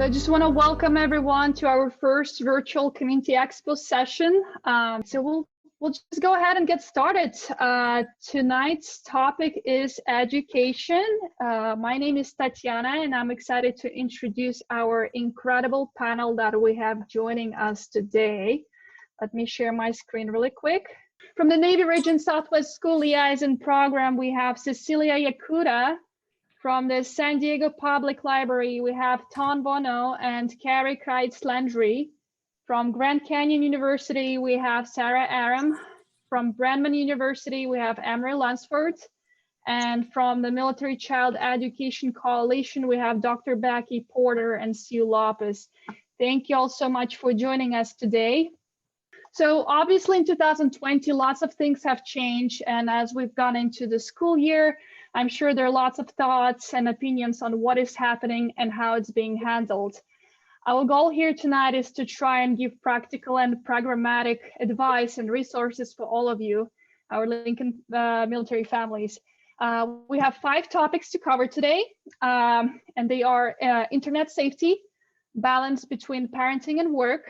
So I just want to welcome everyone to our first virtual Community Expo session. We'll just go ahead and get started. Tonight's topic is education. My name is Tatiana, and I'm excited to introduce our incredible panel that we have joining us today. Let me share my screen really quick. From the Navy Region Southwest School Liaison Program, we have Cecilia Yakuta. From the San Diego Public Library, we have Ton Bono and Carrie Kreitz-Landry. From Grand Canyon University, we have Sarah Aram. From Brandman University, we have Emery Lunsford. And from the Military Child Education Coalition, we have Dr. Becky Porter and Sue Lopez. Thank you all so much for joining us today. So obviously in 2020, lots of things have changed. And as we've gone into the school year, I'm sure there are lots of thoughts and opinions on what is happening and how it's being handled. Our goal here tonight is to try and give practical and pragmatic advice and resources for all of you, our Lincoln military families. We have 5 topics to cover today, and they are internet safety, balance between parenting and work,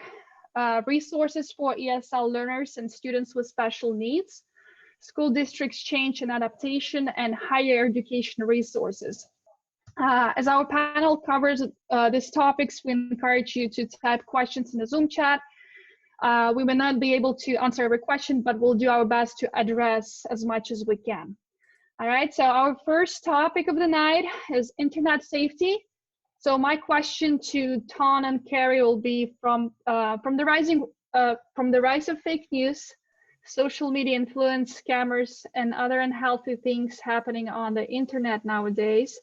resources for ESL learners and students with special needs, school districts change and adaptation, and higher education resources. As our panel covers these topics, we encourage you to type questions in the Zoom chat. We may not be able to answer every question, but we'll do our best to address as much as we can. All right, so our first topic of the night is internet safety. So my question to Ton and Carrie will be from the rise of fake news, social media influence, scammers, and other unhealthy things happening on the internet nowadays.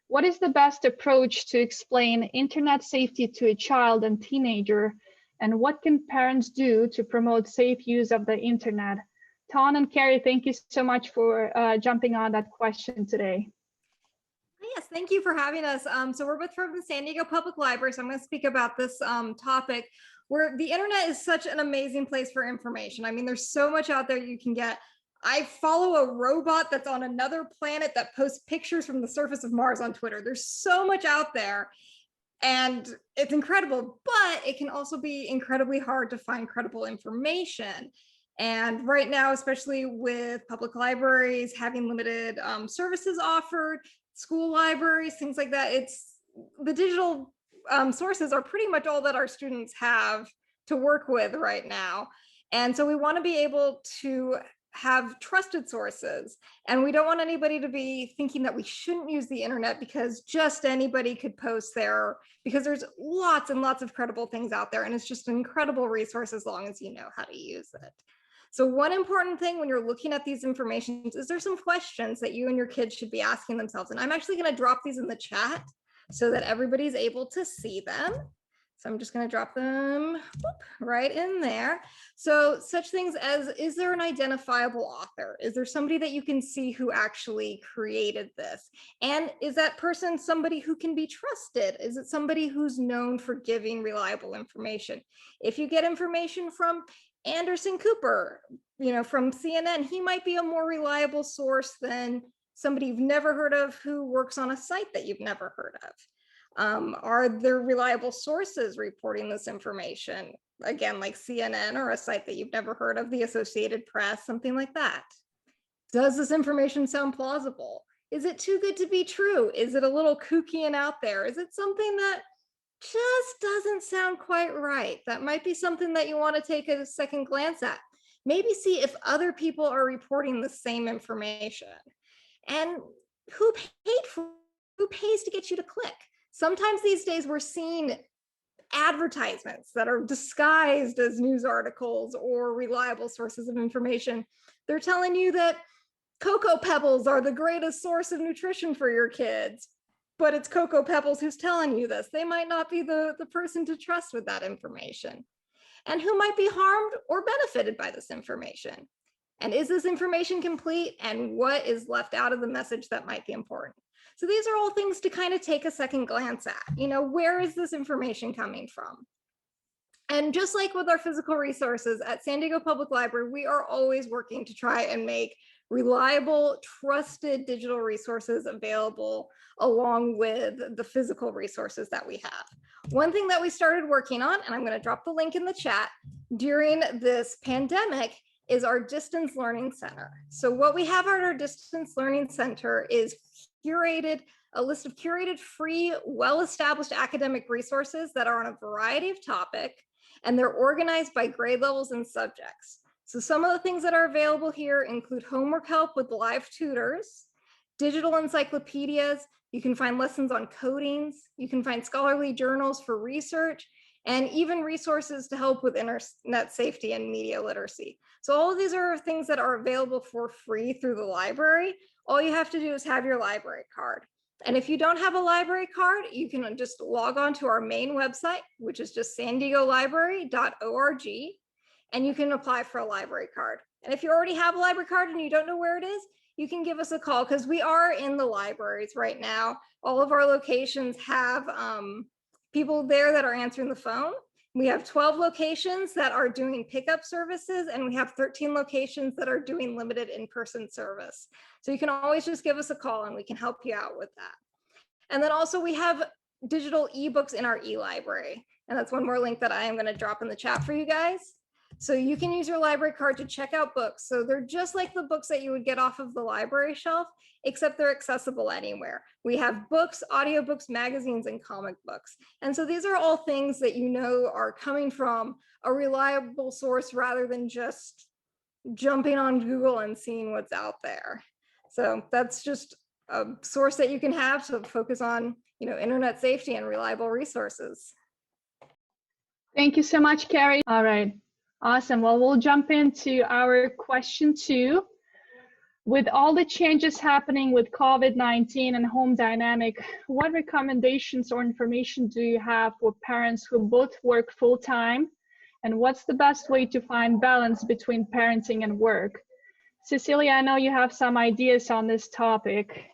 What is the best approach to explain internet safety to a child and teenager? And what can parents do to promote safe use of the internet? Ton and Carrie, thank you so much for jumping on that question today. Yes, thank you for having us. So we're both from the San Diego Public Library, so I'm going to speak about this topic where the internet is such an amazing place for information. I mean, there's so much out there you can get. I follow a robot that's on another planet that posts pictures from the surface of Mars on Twitter. There's so much out there, and it's incredible, but it can also be incredibly hard to find credible information. And right now, especially with public libraries having limited services offered, school libraries, things like that, it's the digital sources are pretty much all that our students have to work with right now. And so we want to be able to have trusted sources, and we don't want anybody to be thinking that we shouldn't use the internet because just anybody could post there, because there's lots and lots of credible things out there, and it's just an incredible resource as long as you know how to use it. So one important thing when you're looking at these informations is there's some questions that you and your kids should be asking themselves. And I'm actually going to drop these in the chat so that everybody's able to see them. So I'm just going to drop them right in there. So such things as, is there an identifiable author? Is there somebody that you can see who actually created this? And is that person somebody who can be trusted? Is it somebody who's known for giving reliable information? If you get information from Anderson Cooper, from CNN, he might be a more reliable source than somebody you've never heard of who works on a site that you've never heard of. Are there reliable sources reporting this information? Again, like CNN or a site that you've never heard of, the Associated Press, something like that. Does this information sound plausible? Is it too good to be true? Is it a little kooky and out there? Is it something that just doesn't sound quite right? That might be something that you want to take a second glance at. Maybe see if other people are reporting the same information. And who pays to get you to click? Sometimes these days we're seeing advertisements that are disguised as news articles or reliable sources of information. They're telling you that Cocoa Pebbles are the greatest source of nutrition for your kids, but it's Cocoa Pebbles who's telling you this. They might not be the person to trust with that information. And who might be harmed or benefited by this information? And is this information complete? And what is left out of the message that might be important? So these are all things to kind of take a second glance at. Where is this information coming from? And just like with our physical resources at San Diego Public Library, we are always working to try and make reliable, trusted digital resources available along with the physical resources that we have. One thing that we started working on, and I'm going to drop the link in the chat, during this pandemic is our distance learning center. So what we have at our distance learning center is a list of curated, free, well-established academic resources that are on a variety of topics, and they're organized by grade levels and subjects. So some of the things that are available here include homework help with live tutors, digital encyclopedias. You can find lessons on codings. You can find scholarly journals for research, and even resources to help with internet safety and media literacy. So all of these are things that are available for free through the library. All you have to do is have your library card. And if you don't have a library card, you can just log on to our main website, which is just sandiegolibrary.org, and you can apply for a library card. And if you already have a library card and you don't know where it is, you can give us a call, because we are in the libraries right now. All of our locations have people there that are answering the phone. We have 12 locations that are doing pickup services, and we have 13 locations that are doing limited in-person service. So you can always just give us a call and we can help you out with that. And then also we have digital ebooks in our e-library. And that's one more link that I am going to drop in the chat for you guys. So you can use your library card to check out books. So they're just like the books that you would get off of the library shelf, except they're accessible anywhere. We have books, audiobooks, magazines, and comic books. And so these are all things that you know are coming from a reliable source rather than just jumping on Google and seeing what's out there. So that's just a source that you can have to focus on, internet safety and reliable resources. Thank you so much, Carrie. All right. Awesome. Well, we'll jump into our question 2. With all the changes happening with COVID-19 and home dynamic, what recommendations or information do you have for parents who both work full-time? And what's the best way to find balance between parenting and work? Cecilia, I know you have some ideas on this topic.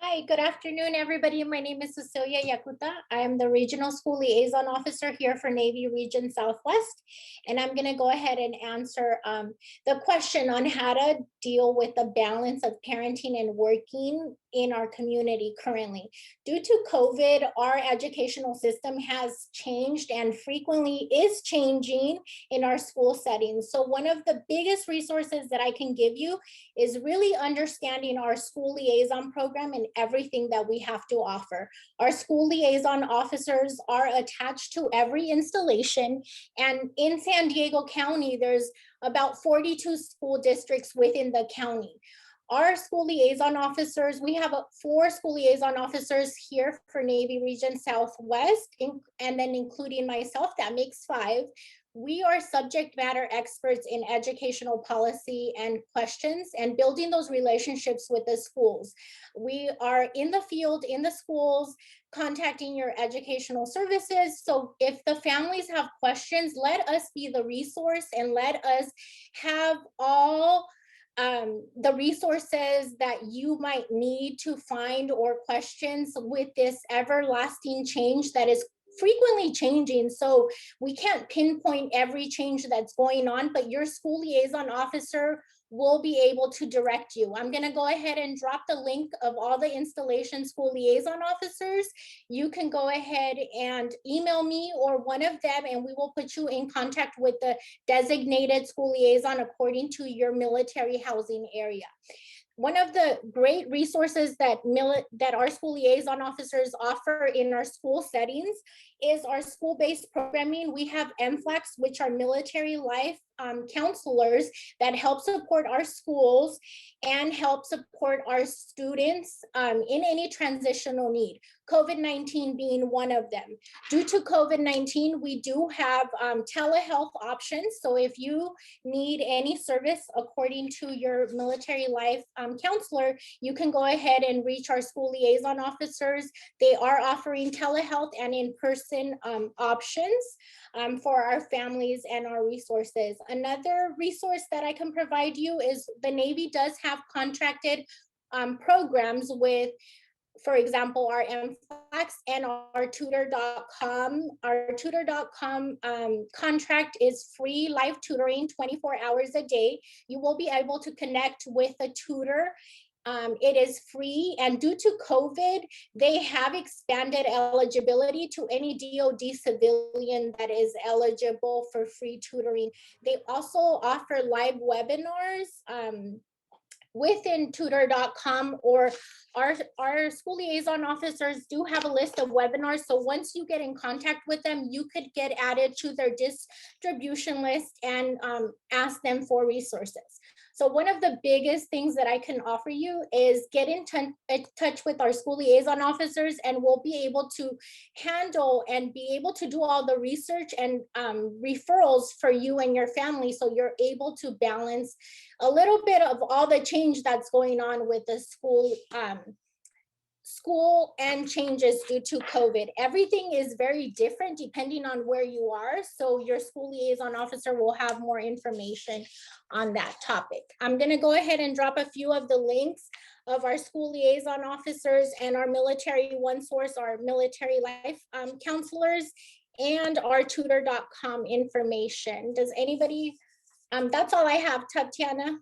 Hi, good afternoon, everybody. My name is Cecilia Yakuta. I am the Regional School Liaison Officer here for Navy Region Southwest. And I'm gonna go ahead and answer the question on how to deal with the balance of parenting and working in our community currently. Due to COVID, our educational system has changed and frequently is changing in our school settings. So one of the biggest resources that I can give you is really understanding our school liaison program and everything that we have to offer. Our school liaison officers are attached to every installation, and in San Diego County, there's about 42 school districts within the county. Our school liaison officers, we have 4 school liaison officers here for Navy Region Southwest, and then including myself, that makes 5. We are subject matter experts in educational policy and questions and building those relationships with the schools. We are in the field, in the schools, contacting your educational services. So if the families have questions, let us be the resource and let us have all the resources that you might need to find or questions with this everlasting change that is frequently changing. So we can't pinpoint every change that's going on, but your school liaison officer will be able to direct you. I'm going to go ahead and drop the link of all the installation school liaison officers. You can go ahead and email me or one of them, and we will put you in contact with the designated school liaison according to your military housing area. One of the great resources that our school liaison officers offer in our school settings is our school-based programming. We have MFLACs, which are military life counselors that help support our schools and help support our students in any transitional need, COVID-19 being one of them. Due to COVID-19, we do have telehealth options. So if you need any service according to your military life counselor, you can go ahead and reach our school liaison officers. They are offering telehealth and in-person options for our families and our resources. Another resource that I can provide you is the Navy does have contracted programs with, for example, our MFLACs and our tutor.com. Our tutor.com contract is free live tutoring 24 hours a day. You will be able to connect with a tutor It is free, and due to COVID, they have expanded eligibility to any DoD civilian that is eligible for free tutoring. They also offer live webinars within tutor.com, or our school liaison officers do have a list of webinars. So once you get in contact with them, you could get added to their distribution list and ask them for resources. So one of the biggest things that I can offer you is get in touch with our school liaison officers, and we'll be able to handle and be able to do all the research and referrals for you and your family, so you're able to balance a little bit of all the change that's going on with the school and changes due to COVID. Everything is very different depending on where you are. So your school liaison officer will have more information on that topic. I'm gonna go ahead and drop a few of the links of our school liaison officers and our military one source, our military life counselors, and our tutor.com information. Does anybody, that's all I have, Tatiana.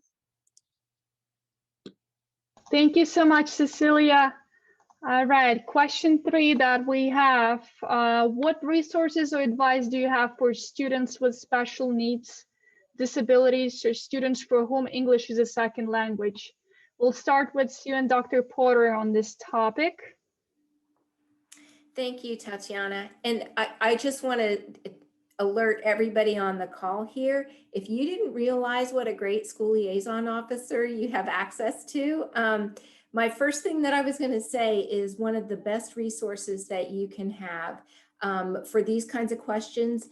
Thank you so much, Cecilia. All right, question 3 that we have, what resources or advice do you have for students with special needs, disabilities, or students for whom English is a second language? We'll start with you and Dr. Porter on this topic. Thank you, Tatiana. And I just want to alert everybody on the call here. If you didn't realize what a great school liaison officer you have access to, my first thing that I was going to say is one of the best resources that you can have for these kinds of questions.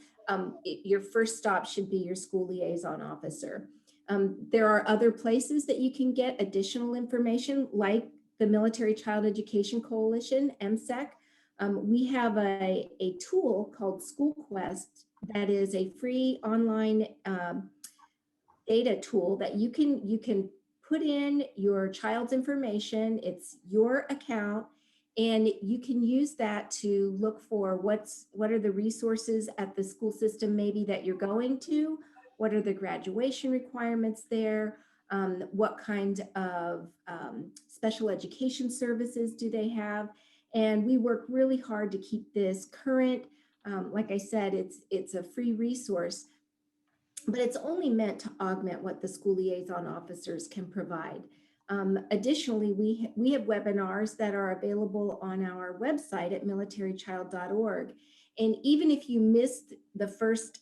Your first stop should be your school liaison officer. There are other places that you can get additional information, like the Military Child Education Coalition, MSEC. We have a tool called SchoolQuest that is a free online data tool that you can put in your child's information. It's your account, and you can use that to look for what are the resources at the school system maybe that you're going to, what are the graduation requirements there, what kind of special education services do they have. And we work really hard to keep this current. Like I said, it's a free resource, but it's only meant to augment what the school liaison officers can provide. Additionally, we have webinars that are available on our website at militarychild.org. And even if you missed the first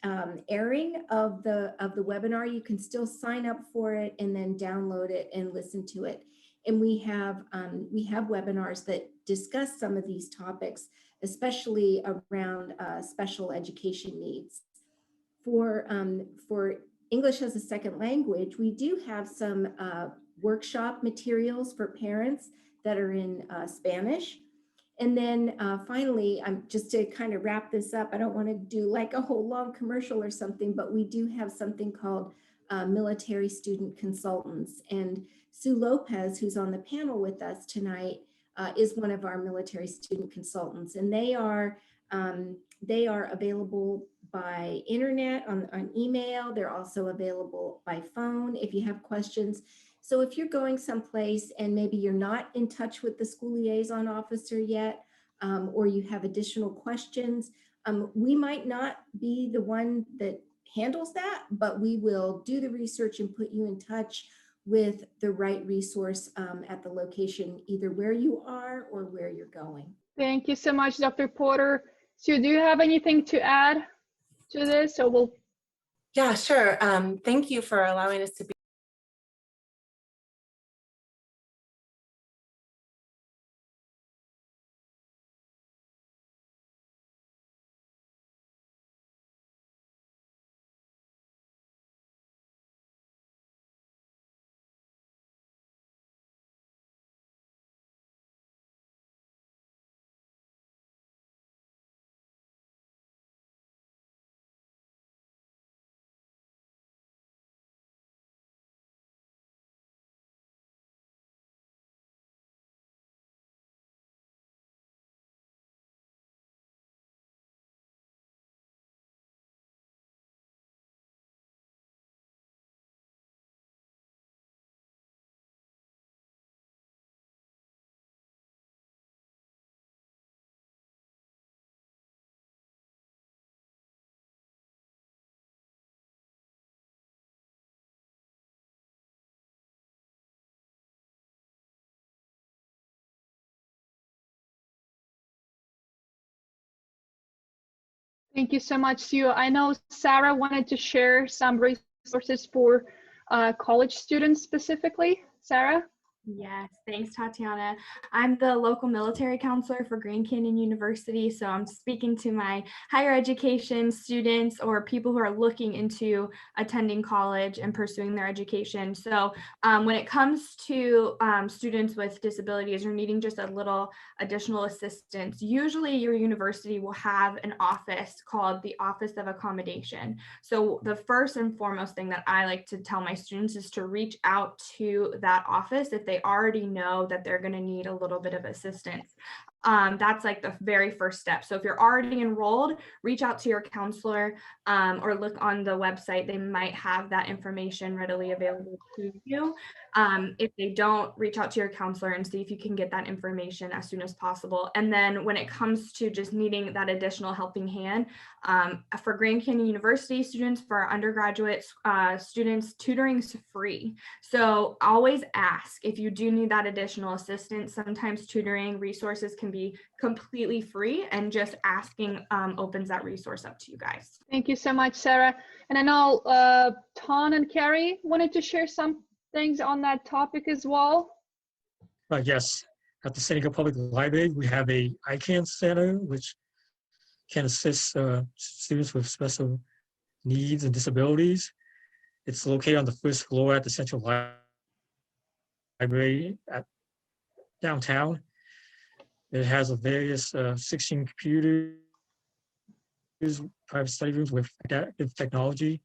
airing of the webinar, you can still sign up for it and then download it and listen to it. And we have webinars that discuss some of these topics, especially around special education needs. For English as a second language, we do have some workshop materials for parents that are in Spanish. And then finally, just to kind of wrap this up, I don't want to do like a whole long commercial or something, but we do have something called military student consultants. And Sue Lopez, who's on the panel with us tonight, is one of our military student consultants. And they are available by internet, on email. They're also available by phone if you have questions. So if you're going someplace and maybe you're not in touch with the school liaison officer yet, or you have additional questions, we might not be the one that handles that, but we will do the research and put you in touch with the right resource at the location, either where you are or where you're going. Thank you so much, Dr. Porter. Sue, do you have anything to add to this? So we'll. Yeah, sure. Thank you for allowing us to be Thank you so much, Sue. I know Sarah wanted to share some resources for college students specifically. Sarah? Yes, thanks, Tatiana. I'm the local military counselor for Grand Canyon University, so I'm speaking to my higher education students or people who are looking into attending college and pursuing their education. So when it comes to students with disabilities or needing just a little additional assistance, usually your university will have an office called the Office of Accommodation. So the first and foremost thing that I like to tell my students is to reach out to that office if they already know that they're going to need a little bit of assistance. That's like the very first step. So if you're already enrolled, reach out to your counselor or look on the website. They might have that information readily available to you. If they don't, reach out to your counselor and see if you can get that information as soon as possible. And then when it comes to just needing that additional helping hand, for Grand Canyon University students, for our undergraduate students, tutoring is free. So always ask if you do need that additional assistance. Sometimes tutoring resources can be completely free, and just asking opens that resource up to you guys. Thank you so much, Sarah. And I know Ton and Carrie wanted to share some things on that topic as well. Yes, at the San Diego Public Library, we have a ICANN center, which can assist students with special needs and disabilities. It's located on the first floor at the Central Library at downtown. It has a various 16 computers, private study rooms with adaptive technology.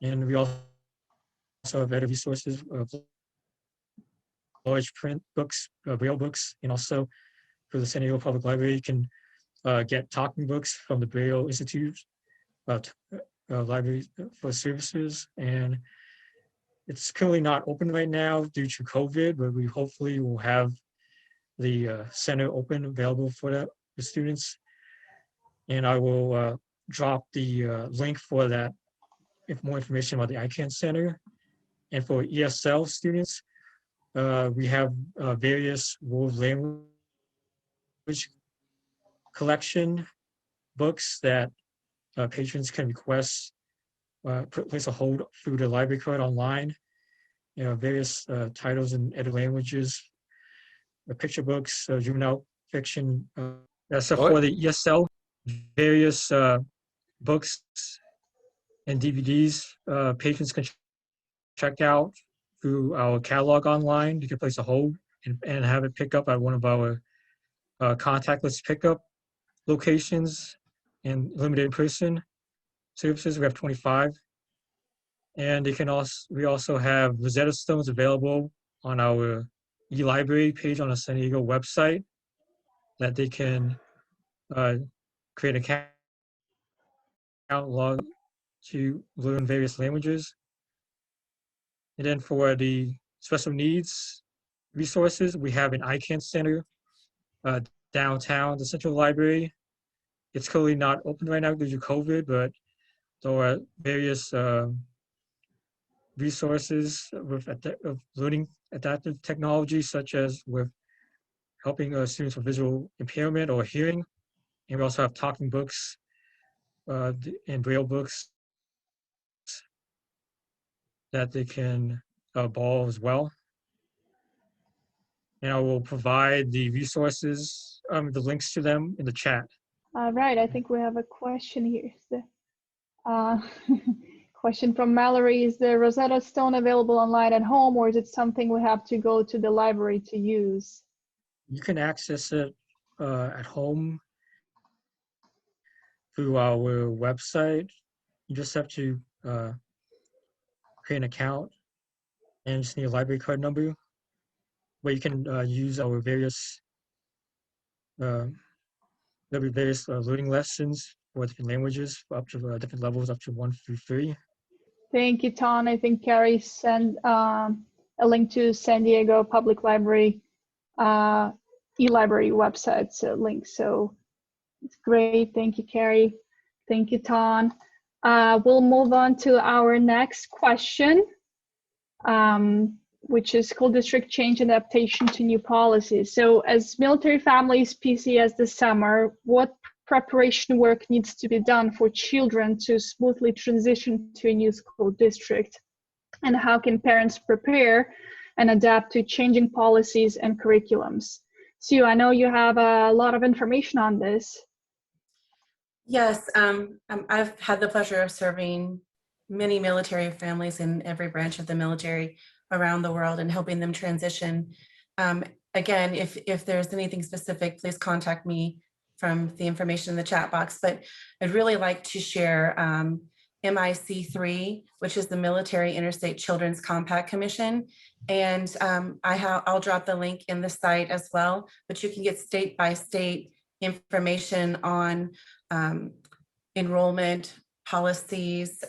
And we also have other resources of large print books, braille books, and also for the San Diego Public Library, you can get talking books from the Braille Institute Library for Services. And it's currently not open right now due to COVID, but we hopefully will have the center open, available for that for students. And I will drop the link for that, if more information about the ICANN Center. And for ESL students, we have various world language collection books that patrons can request, place a hold through the library card online. You know, various titles in other languages, picture books, juvenile fiction. So for the ESL, various books and DVDs patrons can check out through our catalog online. You can place a hold and have it pick up at one of our contactless pickup locations and limited in-person services. We have 25. And they can we also have Rosetta Stones available on our e-library page on the San Diego website that they can create an account, log to learn various languages. And then for the special needs resources, we have an ICANN center downtown, the Central Library. It's currently not open right now due to COVID, but there are various resources with of learning adaptive technology, such as with helping students with visual impairment or hearing. And we also have talking books and braille books that they can borrow as well. And I will provide the resources, the links to them in the chat. All right, I think we have a question here. Question from Mallory: is the Rosetta Stone available online at home, or is it something we have to go to the library to use? You can access it at home through our website. You just have to create an account and just need a library card number, where you can use our various learning lessons for different languages, up to different levels, up to 1 through 3. Thank you, Ton. I think Carrie sent a link to San Diego Public Library e-library website's link. So it's great. Thank you, Carrie. Thank you, Ton. We'll move on to our next question, which is school district change and adaptation to new policies. So as military families PCS this summer, what preparation work needs to be done for children to smoothly transition to a new school district? And how can parents prepare and adapt to changing policies and curriculums? Sue, I know you have a lot of information on this. Yes, I've had the pleasure of serving many military families in every branch of the military around the world and helping them transition. Again, if there's anything specific, please contact me from the information in the chat box. But I'd really like to share MIC3, which is the Military Interstate Children's Compact Commission. And I'll drop the link in the site as well, but you can get state by state information on enrollment policies,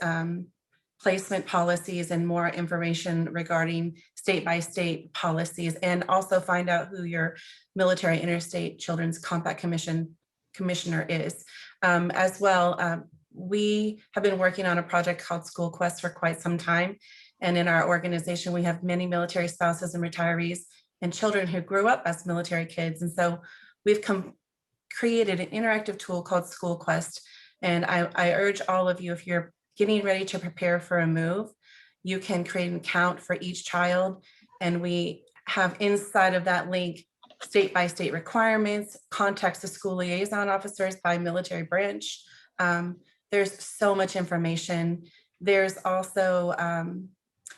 placement policies, and more information regarding state by state policies, and also find out who your Military Interstate Children's Compact Commissioner is. As well, we have been working on a project called School Quest for quite some time. And in our organization, we have many military spouses and retirees and children who grew up as military kids. And so we've created an interactive tool called School Quest. And I urge all of you, if you're getting ready to prepare for a move, you can create an account for each child. And we have inside of that link state by state requirements, contacts to school liaison officers by military branch. There's so much information. There's also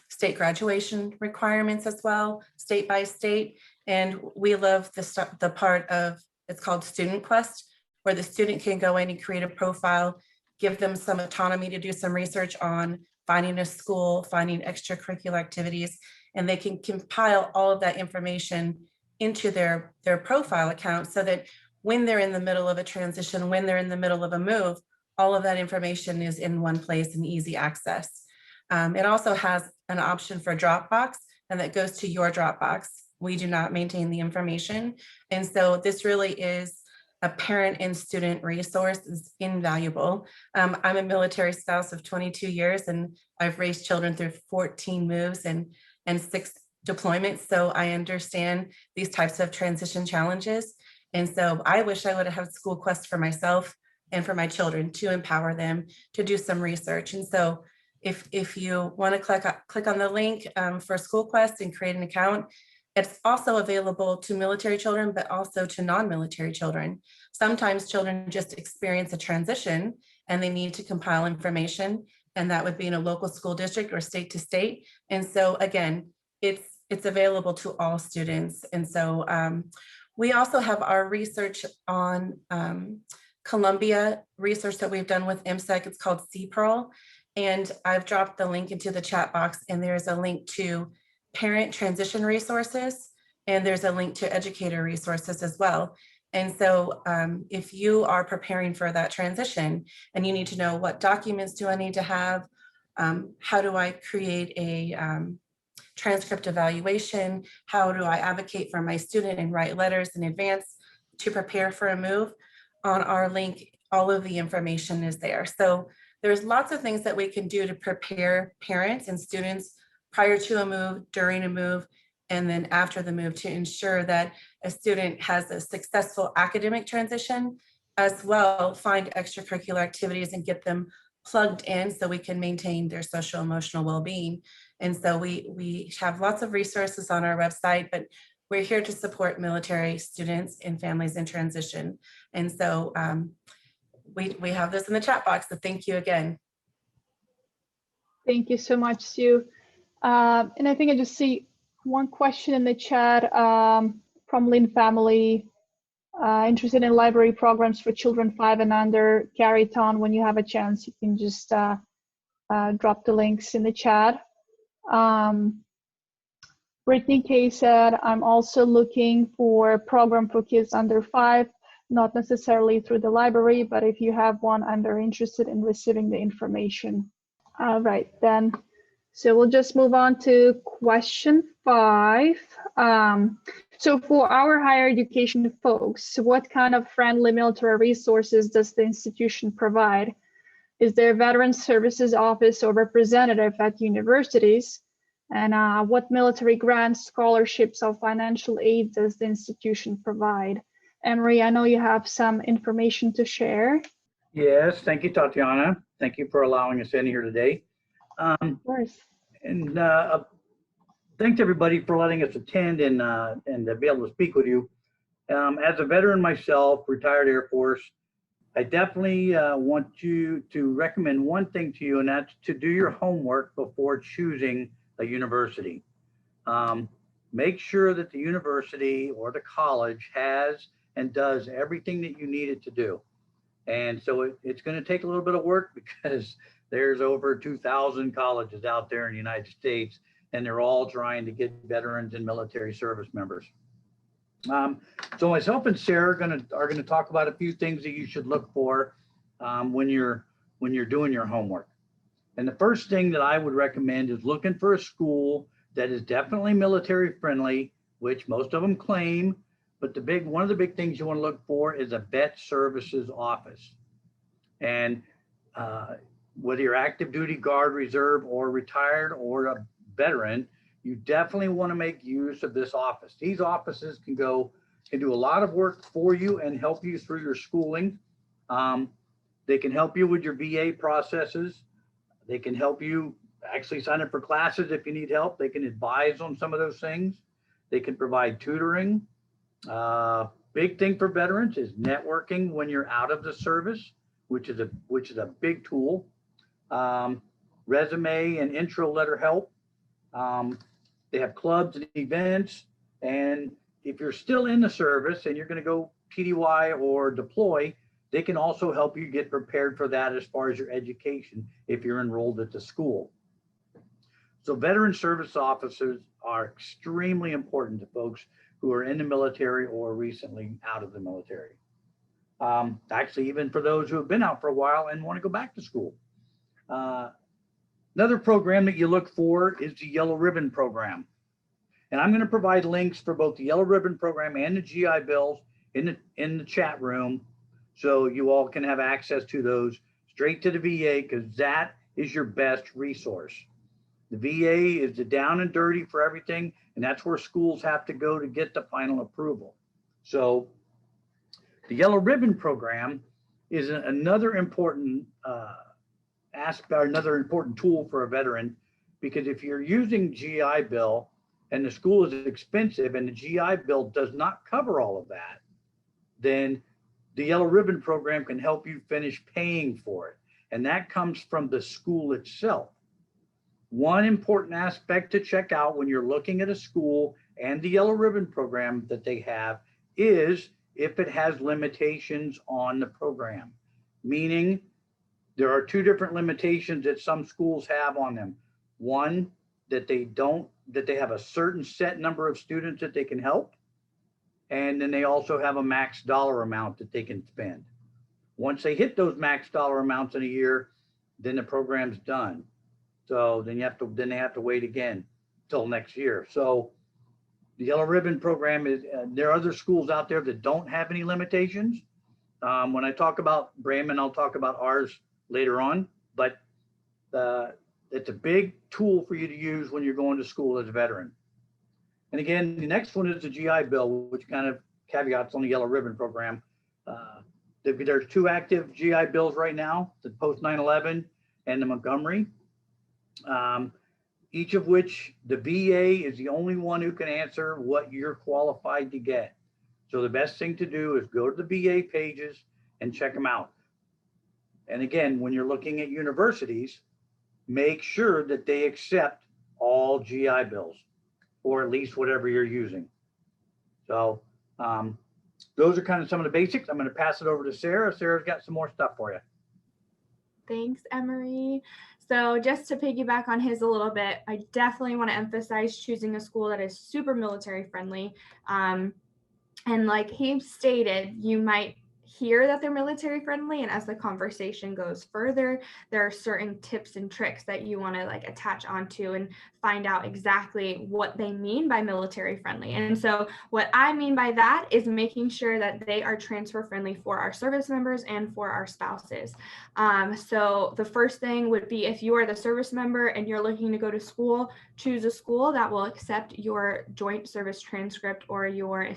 state graduation requirements as well, state by state. And we love the part of, it's called Student Quest, where the student can go in and create a profile, give them some autonomy to do some research on finding a school, finding extracurricular activities, and they can compile all of that information into their profile account so that when they're in the middle of a transition, when they're in the middle of a move, all of that information is in one place and easy access. It also has an option for Dropbox, and that goes to your Dropbox. We do not maintain the information. And so this really is a parent and student resource. Is invaluable. I'm a military spouse of 22 years, and I've raised children through 14 moves and 6 deployments. So I understand these types of transition challenges. And so I wish I would have had School Quest for myself and for my children to empower them to do some research. And so if you want to click on the link for School Quest and create an account, it's also available to military children, but also to non-military children. Sometimes children just experience a transition and they need to compile information, and that would be in a local school district or state to state. And so again, it's available to all students. And so we also have our research on Columbia research that we've done with MSEC. It's called CPRL. And I've dropped the link into the chat box, and there's a link to parent transition resources, and there's a link to educator resources as well. And so if you are preparing for that transition and you need to know what documents do I need to have, how do I create a transcript evaluation, how do I advocate for my student and write letters in advance to prepare for a move, on our link, all of the information is there. So there's lots of things that we can do to prepare parents and students prior to a move, during a move, and then after the move, to ensure that a student has a successful academic transition, as well find extracurricular activities and get them plugged in so we can maintain their social emotional well-being. And so we have lots of resources on our website, but we're here to support military students and families in transition. And so we have this in the chat box, so thank you again. Thank you so much, Sue. And I think I just see one question in the chat from Lynn family, interested in library programs for children 5 and under. Carry it on when you have a chance. You can just drop the links in the chat. Brittany K said, I'm also looking for a program for kids under 5, not necessarily through the library, but if you have one, I'm very interested in receiving the information. All right, then. So we'll just move on to question 5. So for our higher education folks, what kind of friendly military resources does the institution provide? Is there a Veterans Services Office or representative at universities? And what military grants, scholarships, or financial aid does the institution provide? Emery, I know you have some information to share. Yes, thank you, Tatiana. Thank you for allowing us in here today. Of course. And thanks everybody for letting us attend and to be able to speak with you. As a veteran myself, retired Air Force, I definitely want you to recommend one thing to you, and that's to do your homework before choosing a university. Make sure that the university or the college has and does everything that you need it to do. And so it's going to take a little bit of work because there's over 2,000 colleges out there in the United States, and they're all trying to get veterans and military service members. So myself and Sarah are going to talk about a few things that you should look for when you're doing your homework. And the first thing that I would recommend is looking for a school that is definitely military friendly, which most of them claim. But one of the big things you want to look for is a vet services office. And whether you're active duty, guard, reserve, or retired, or a veteran, you definitely want to make use of this office. These offices can do a lot of work for you and help you through your schooling. They can help you with your VA processes. They can help you actually sign up for classes if you need help. They can advise on some of those things. They can provide tutoring. Big thing for veterans is networking when you're out of the service, which is a big tool. Resume and intro letter help. They have clubs and events. And if you're still in the service and you're going to go TDY or deploy, they can also help you get prepared for that as far as your education if you're enrolled at the school. So veteran service officers are extremely important to folks who are in the military or recently out of the military. Actually, even for those who have been out for a while and want to go back to school. Another program that you look for is the Yellow Ribbon Program. And I'm going to provide links for both the Yellow Ribbon Program and the GI Bills in the chat room, so you all can have access to those straight to the VA, because that is your best resource. The VA is the down and dirty for everything, and that's where schools have to go to get the final approval. So the Yellow Ribbon Program is another important aspect, another important tool for a veteran, because if you're using GI Bill and the school is expensive and the GI Bill does not cover all of that, then the Yellow Ribbon Program can help you finish paying for it. And that comes from the school itself. One important aspect to check out when you're looking at a school and the Yellow Ribbon Program that they have is if it has limitations on the program, meaning there are two different limitations that some schools have on them. One, that they have a certain set number of students that they can help. And then they also have a max dollar amount that they can spend. Once they hit those max dollar amounts in a year, then the program's done. So then they have to wait again till next year. So the Yellow Ribbon Program is, there are other schools out there that don't have any limitations. When I talk about Bremen, I'll talk about ours later on, but it's a big tool for you to use when you're going to school as a veteran. And again, the next one is the GI Bill, which kind of caveats on the Yellow Ribbon Program. There's two active GI Bills right now, the post 9/11 and the Montgomery, each of which the VA is the only one who can answer what you're qualified to get. So the best thing to do is go to the VA pages and check them out. And again, when you're looking at universities, make sure that they accept all GI Bills, or at least whatever you're using. So those are kind of some of the basics. I'm going to pass it over to Sarah. Sarah's got some more stuff for you. Thanks, Emery. So just to piggyback on his a little bit, I definitely want to emphasize choosing a school that is super military friendly. And like he stated, you might hear that they're military friendly, and as the conversation goes further, there are certain tips and tricks that you want to like attach onto and find out exactly what they mean by military friendly. And so what I mean by that is making sure that they are transfer friendly for our service members and for our spouses. So the first thing would be, if you are the service member and you're looking to go to school, choose a school that will accept your joint service transcript or your,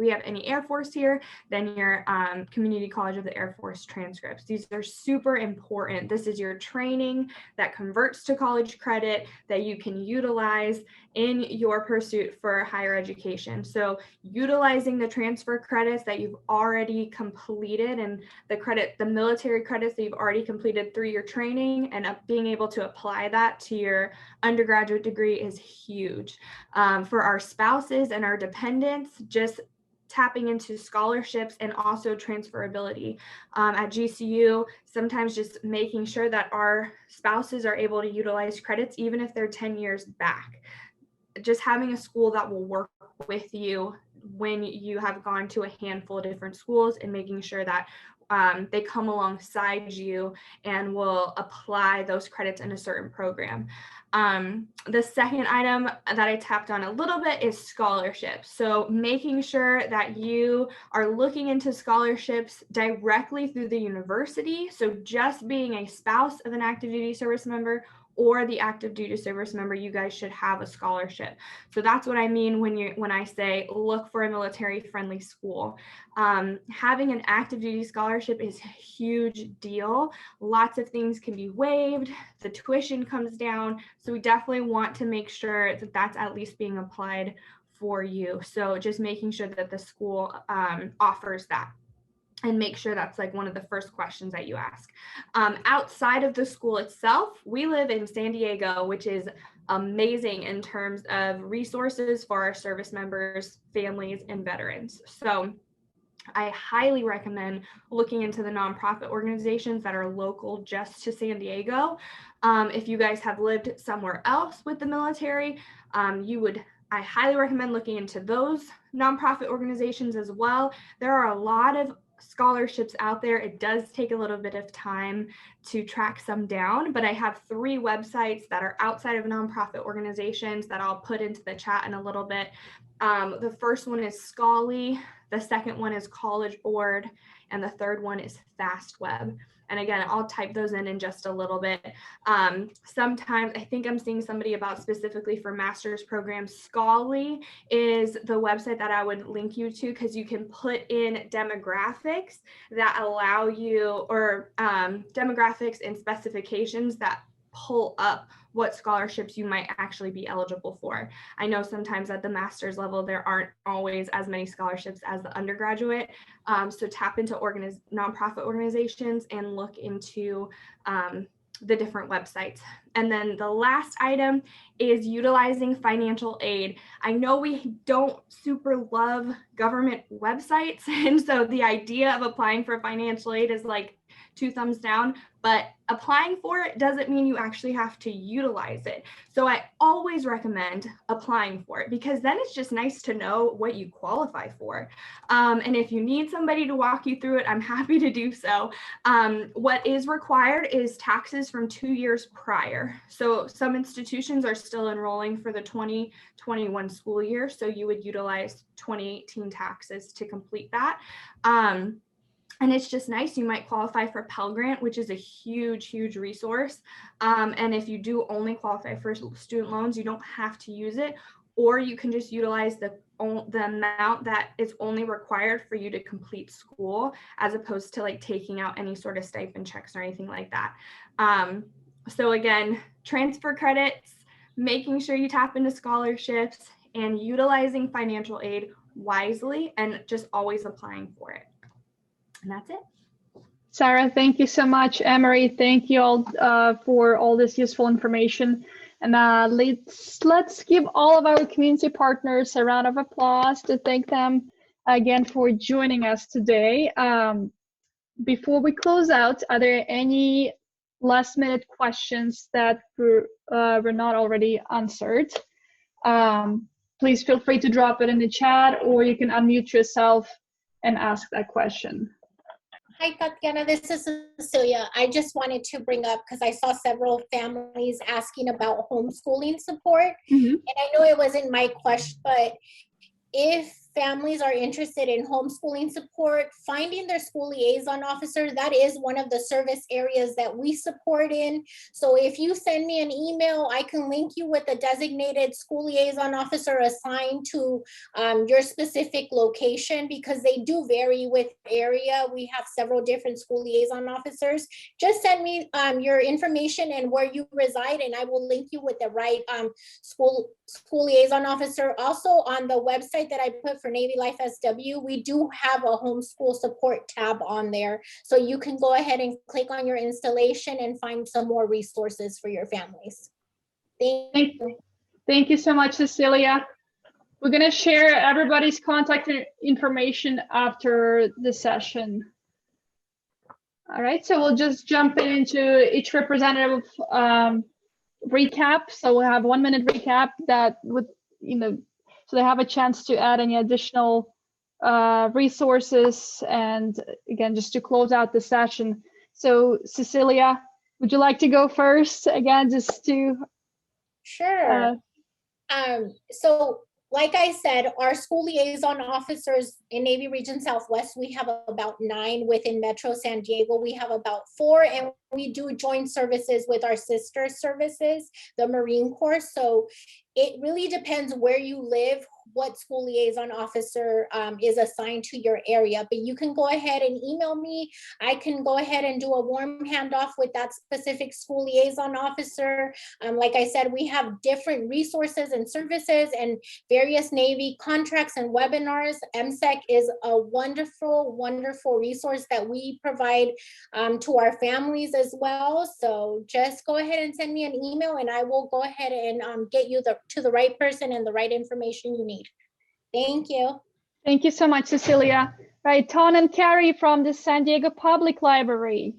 we have any Air Force here, then your Community College of the Air Force transcripts. These are super important. This is your training that converts to college credit that you can utilize in your pursuit for higher education. So utilizing the transfer credits that you've already completed and the military credits that you've already completed through your training and being able to apply that to your undergraduate degree is huge. For our spouses and our dependents, just tapping into scholarships and also transferability. At GCU, sometimes just making sure that our spouses are able to utilize credits even if they're 10 years back. Just having a school that will work with you when you have gone to a handful of different schools and making sure that they come alongside you and will apply those credits in a certain program. The second item that I tapped on a little bit is scholarships. So making sure that you are looking into scholarships directly through the university. So just being a spouse of an active duty service member or the active duty service member, you guys should have a scholarship. So that's what I mean when I say look for a military friendly school. Having an active duty scholarship is a huge deal. Lots of things can be waived. The tuition comes down. So we definitely want to make sure that that's at least being applied for you. So just making sure that the school offers that. And make sure that's like one of the first questions that you ask. Outside of the school itself, we live in San Diego, which is amazing in terms of resources for our service members, families, and veterans. So I highly recommend looking into the nonprofit organizations that are local just to San Diego. If you guys have lived somewhere else with the military, I highly recommend looking into those nonprofit organizations as well. There are a lot of scholarships out there. It does take a little bit of time to track some down, but I have 3 websites that are outside of nonprofit organizations that I'll put into the chat in a little bit. The first one is Scholly, the second one is College Board, and the third one is FastWeb. And again, I'll type those in just a little bit. Sometimes I think I'm seeing somebody about specifically for master's programs. Scholly is the website that I would link you to because you can put in demographics that allow you, or demographics and specifications that pull up what scholarships you might actually be eligible for. I know sometimes at the master's level, there aren't always as many scholarships as the undergraduate. So tap into nonprofit organizations and look into the different websites. And then the last item is utilizing financial aid. I know we don't super love government websites. And so the idea of applying for financial aid is like 2 thumbs down, but applying for it doesn't mean you actually have to utilize it. So I always recommend applying for it because then it's just nice to know what you qualify for. And if you need somebody to walk you through it, I'm happy to do so. What is required is taxes from 2 years prior. So some institutions are still enrolling for the 2021 school year. So you would utilize 2018 taxes to complete that. And it's just nice. You might qualify for Pell Grant, which is a huge, huge resource. And if you do only qualify for student loans, you don't have to use it, or you can just utilize the amount that is only required for you to complete school, as opposed to like taking out any sort of stipend checks or anything like that. So again, transfer credits, making sure you tap into scholarships, and utilizing financial aid wisely, and just always applying for it. And that's it. Sarah, thank you so much. Emery, thank you all for all this useful information. And let's give all of our community partners a round of applause to thank them again for joining us today. Before we close out, are there any last minute questions that were not already answered? Please feel free to drop it in the chat, or you can unmute yourself and ask that question. Hi, Tatiana, this is Cecilia. I just wanted to bring up, because I saw several families asking about homeschooling support. And I know it wasn't my question, but if families are interested in homeschooling support, finding their school liaison officer, that is one of the service areas that we support in. So if you send me an email, I can link you with a designated school liaison officer assigned to your specific location, because they do vary with area. We have several different school liaison officers. Just send me your information and where you reside, and I will link you with the right school liaison officer. Also on the website that I put for Navy Life SW, we do have a homeschool support tab on there. So you can go ahead and click on your installation and find some more resources for your families. Thank you. Thank you so much, Cecilia. We're going to share everybody's contact information after the session. All right, so we'll just jump into each representative recap. So we'll have 1 minute recap that would, so they have a chance to add any additional resources. And again, just to close out the session. So Cecilia, would you like to go first again, just to? Sure. So like I said, our school liaison officers in Navy Region Southwest, we have about 9 within Metro San Diego. We have about 4, and we do joint services with our sister services, the Marine Corps. So it really depends where you live, what school liaison officer is assigned to your area. But you can go ahead and email me. I can go ahead and do a warm handoff with that specific school liaison officer. Like I said, we have different resources and services and various Navy contracts and webinars. MSEC is a wonderful, wonderful resource that we provide to our families as well. So just go ahead and send me an email, and I will go ahead and get you to the right person and the right information you need. Thank you. Thank you so much, Cecilia. Right, Ton and Carrie from the San Diego Public Library.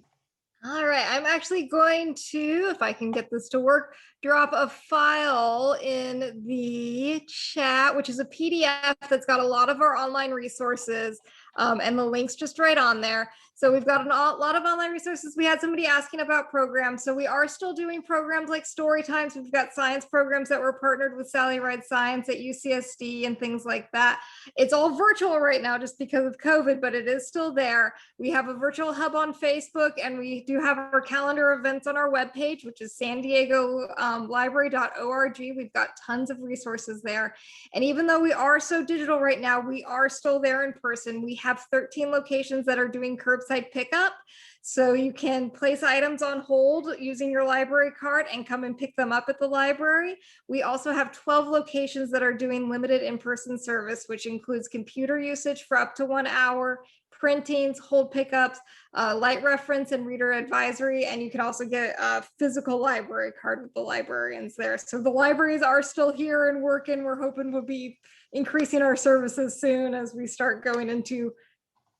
All right, I'm actually going to, if I can get this to work, drop a file in the chat, which is a PDF that's got a lot of our online resources and the links just right on there. So we've got a lot of online resources. We had somebody asking about programs. So we are still doing programs like story times. We've got science programs that we're partnered with Sally Ride Science at UCSD and things like that. It's all virtual right now just because of COVID, but it is still there. We have a virtual hub on Facebook, and we do have our calendar events on our webpage, which is San Diego library.org. We've got tons of resources there. And even though we are so digital right now, we are still there in person. We have 13 locations that are doing curbside pickup. So you can place items on hold using your library card and come and pick them up at the library. We also have 12 locations that are doing limited in-person service, which includes computer usage for up to 1 hour, printings, hold pickups, light reference and reader advisory, and you can also get a physical library card with the librarians there. So the libraries are still here and working. We're hoping we'll be increasing our services soon as we start going into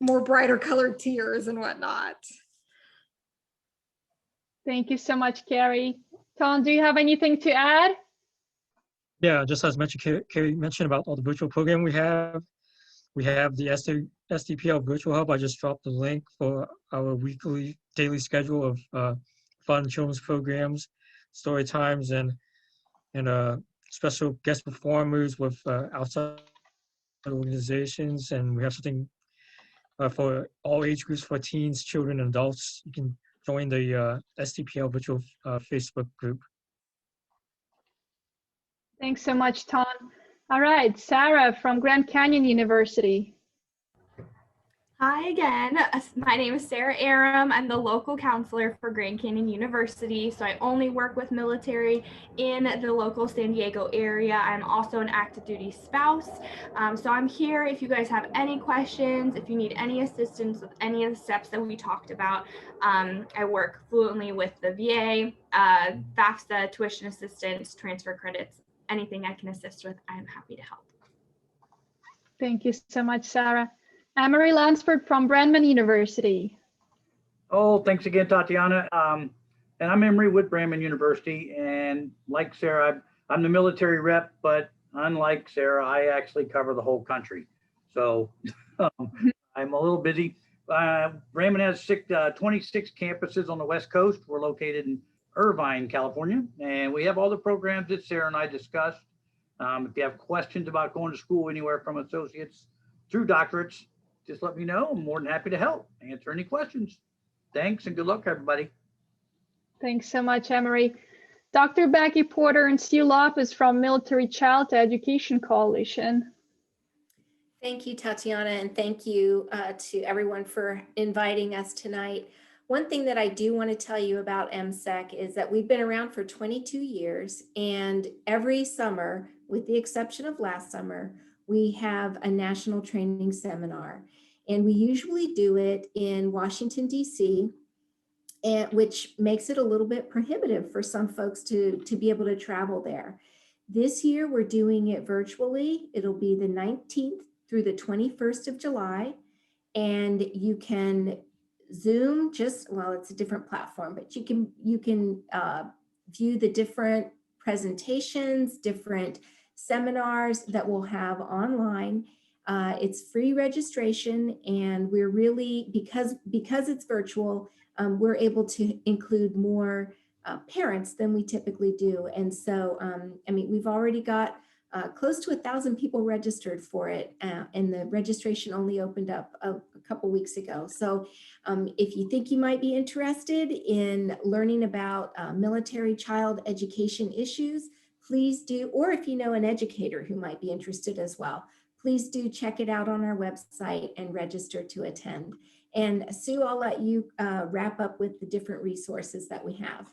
more brighter colored tiers and whatnot. Thank you so much, Carrie. Ton, do you have anything to add? Yeah, just as mentioned, Carrie mentioned about all the virtual program we have. We have the SDPL Virtual Hub. I just dropped the link for our daily schedule of fun children's programs, story times, and special guest performers with outside organizations. And we have something for all age groups, for teens, children, and adults. You can join the SDPL Virtual Facebook group. Thanks so much, Ton. All right, Sarah from Grand Canyon University. Hi again. My name is Sarah Aram. I'm the local counselor for Grand Canyon University. So I only work with military in the local San Diego area. I'm also an active duty spouse. So I'm here if you guys have any questions, if you need any assistance with any of the steps that we talked about. I work fluently with the VA, FAFSA, tuition assistance, transfer credits, anything I can assist with, I'm happy to help. Thank you so much, Sarah. Anne-Marie Lansford from Brandman University. Oh, thanks again, Tatiana. And I'm Emery with Brandman University. And like Sarah, I'm the military rep, but unlike Sarah, I actually cover the whole country. So I'm a little busy. Brandman has 26 campuses on the West Coast. We're located in Irvine, California, and we have all the programs that Sarah and I discussed. If you have questions about going to school anywhere from associates through doctorates, just let me know. I'm more than happy to help answer any questions. Thanks and good luck, everybody. Thanks so much, Emery. Dr. Becky Porter and Stu Lopez from Military Child Education Coalition. Thank you, Tatiana, and thank you to everyone for inviting us tonight. One thing that I do want to tell you about MSEC is that we've been around for 22 years, and every summer, with the exception of last summer, we have a national training seminar. And we usually do it in Washington, D.C., and which makes it a little bit prohibitive for some folks to be able to travel there. This year, we're doing it virtually. It'll be the 19th through the 21st of July, and you can Zoom it's a different platform, but you can view the different presentations, different seminars that we'll have online. It's free registration, and we're really, because it's virtual, we're able to include more parents than we typically do. And so, we've already got close to 1,000 people registered for it, and the registration only opened up a couple weeks ago. So if you think you might be interested in learning about military child education issues, please do, or if you know an educator who might be interested as well, please do check it out on our website and register to attend. And Sue, I'll let you wrap up with the different resources that we have.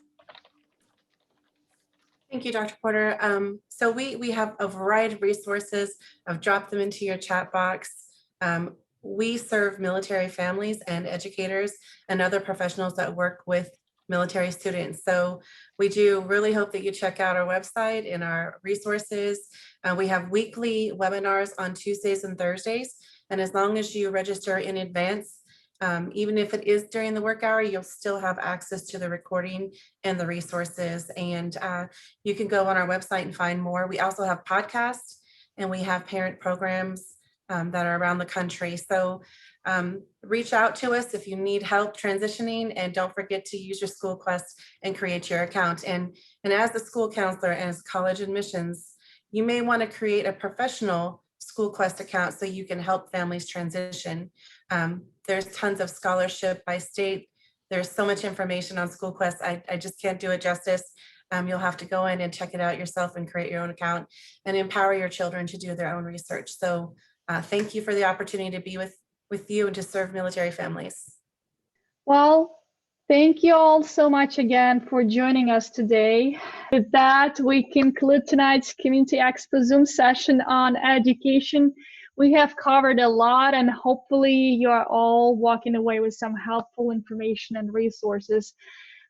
Thank you, Dr. Porter. So we have a variety of resources. I've dropped them into your chat box. We serve military families and educators and other professionals that work with military students. So we do really hope that you check out our website and our resources. We have weekly webinars on Tuesdays and Thursdays. And as long as you register in advance, even if it is during the work hour, you'll still have access to the recording and the resources. And you can go on our website and find more. We also have podcasts, and we have parent programs that are around the country. So reach out to us if you need help transitioning, and don't forget to use your school quest and create your account. And as the school counselor and as college admissions, you may want to create a professional school quest account so you can help families transition. There's tons of scholarship by state. There's so much information on school quest. I just can't do it justice. You'll have to go in and check it out yourself and create your own account and empower your children to do their own research. So thank you for the opportunity to be with you and to serve military families. Well, thank you all so much again for joining us today. With that, we conclude tonight's Community Expo Zoom session on education. We have covered a lot, and hopefully you are all walking away with some helpful information and resources.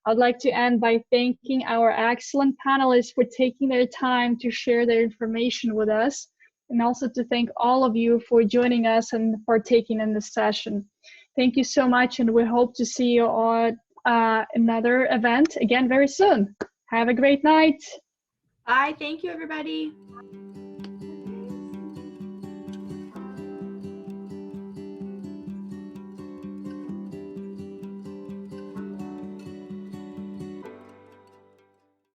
I'd like to end by thanking our excellent panelists for taking their time to share their information with us, and also to thank all of you for joining us and partaking in this session. Thank you so much, and we hope to see you on another event again very soon. Have a great night. Bye. Thank you, everybody.